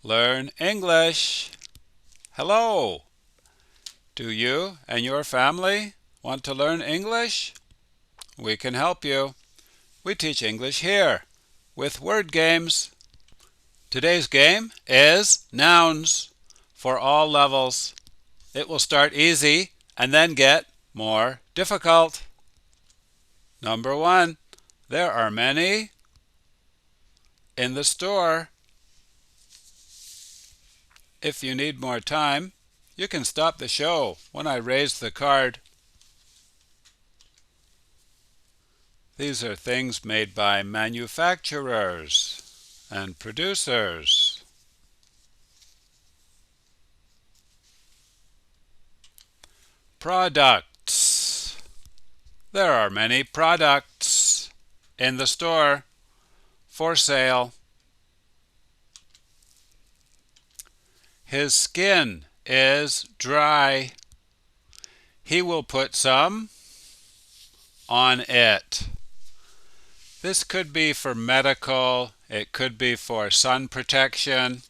Learn English. Hello! Do you and your family want to learn English? We can help you. We teach English here with word games. Today's game is nouns for all levels. It will start easy and then get more difficult. Number 1. There are many in the store. If you need more time, you can stop the show when I raise the card. These are things made by manufacturers and producers. Products. There are many products in the store for sale. His skin is dry. He will put some on it. This could be for medical, it could be for sun protection.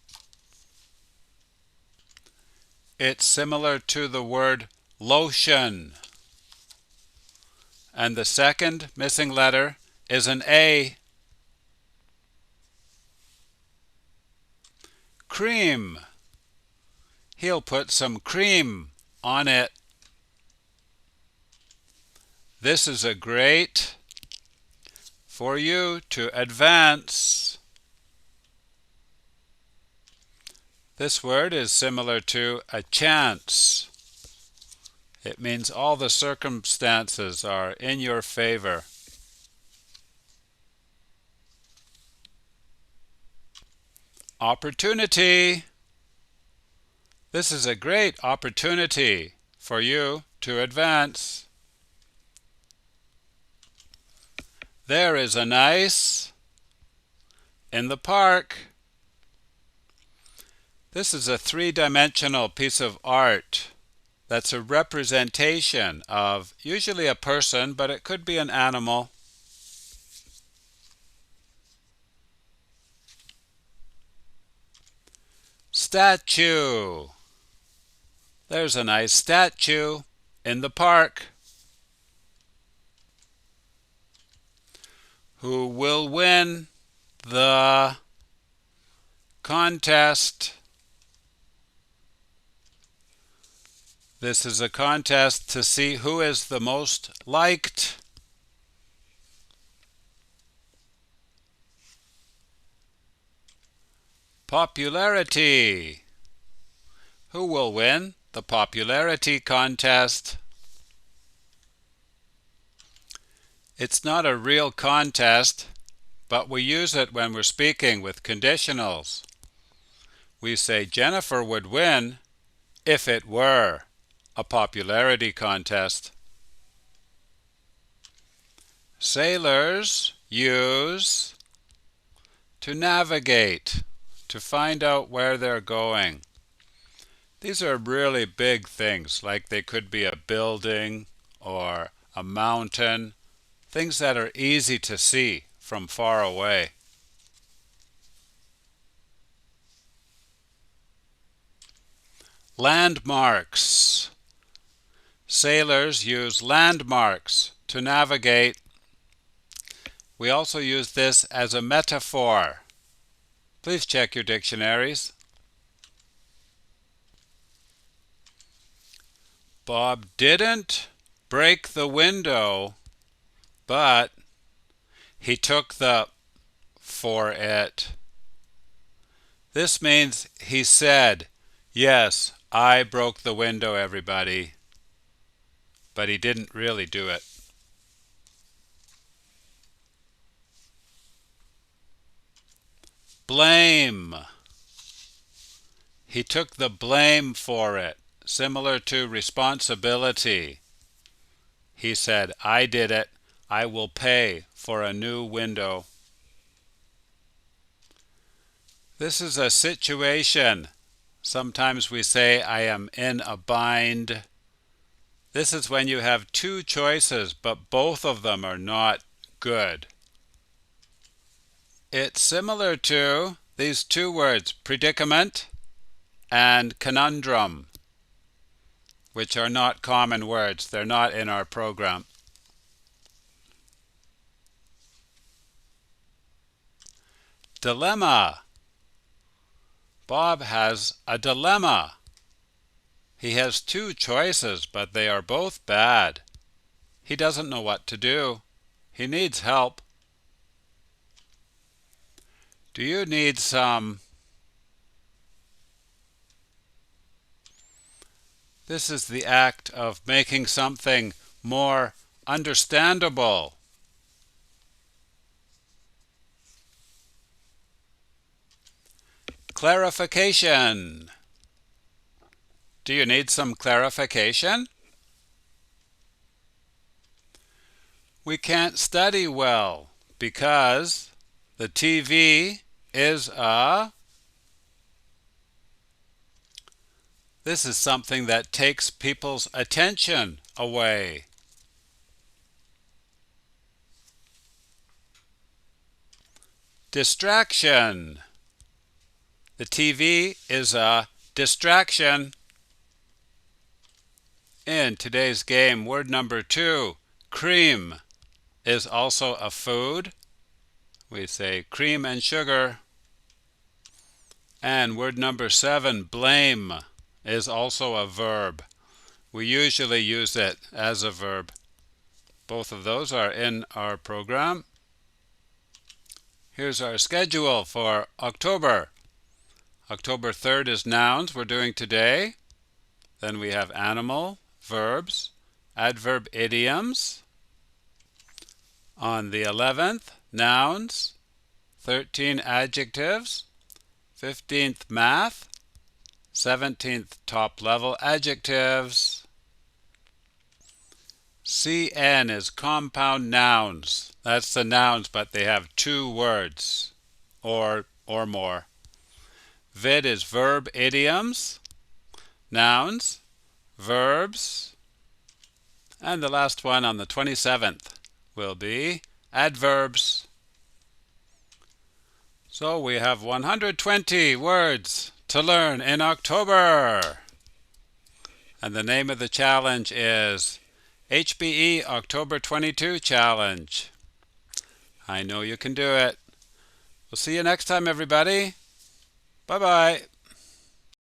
It's similar to the word lotion. And the second missing letter is an A. Cream. He'll put some cream on it. This is a great for you to advance. This word is similar to a chance. It means all the circumstances are in your favor. Opportunity. This is a great opportunity for you to advance. There is an ice in the park. This is a three-dimensional piece of art that's a representation of usually a person, but it could be an animal. Statue. There's a nice statue in the park. Who will win the contest? This is a contest to see who is the most liked. Popularity. Who will win the popularity contest? It's not a real contest, but we use it when we're speaking with conditionals. We say Jennifer would win if it were a popularity contest. Sailors use to navigate, to find out where they're going. These are really big things, like they could be a building or a mountain, things that are easy to see from far away. Landmarks. Sailors use landmarks to navigate. We also use this as a metaphor. Please check your dictionaries. Bob didn't break the window, but he took the for it. This means he said, yes, I broke the window, everybody, but he didn't really do it. Blame. He took the blame for it, similar to responsibility. He said, I did it. I will pay for a new window. This is a situation. Sometimes we say, I am in a bind. This is when you have two choices, but both of them are not good. It's similar to these two words, predicament and conundrum, which are not common words. They're not in our program. Dilemma. Bob has a dilemma. He has two choices, but they are both bad. He doesn't know what to do. He needs help. Do you need some? This is the act of making something more understandable. Clarification. Do you need some clarification? We can't study well because the TV is a... This is something that takes people's attention away. Distraction. The TV is a distraction. In today's game, word number 2, cream, is also a food. We say cream and sugar. And word number 7, blame, is also a verb. We usually use it as a verb. Both of those are in our program. Here's our schedule for October. October 3rd is nouns we're doing today. Then we have animal, verbs, adverb idioms. On the 11th, nouns, 13 adjectives, 15th math, 17th top level adjectives. CN is compound nouns. That's the nouns, but they have two words or more. VID is verb idioms, nouns, verbs, and the last one on the 27th will be adverbs. So we have 120 words to learn in October. And the name of the challenge is HBE October 22 Challenge. I know you can do it. We'll see you next time, everybody. Bye-bye.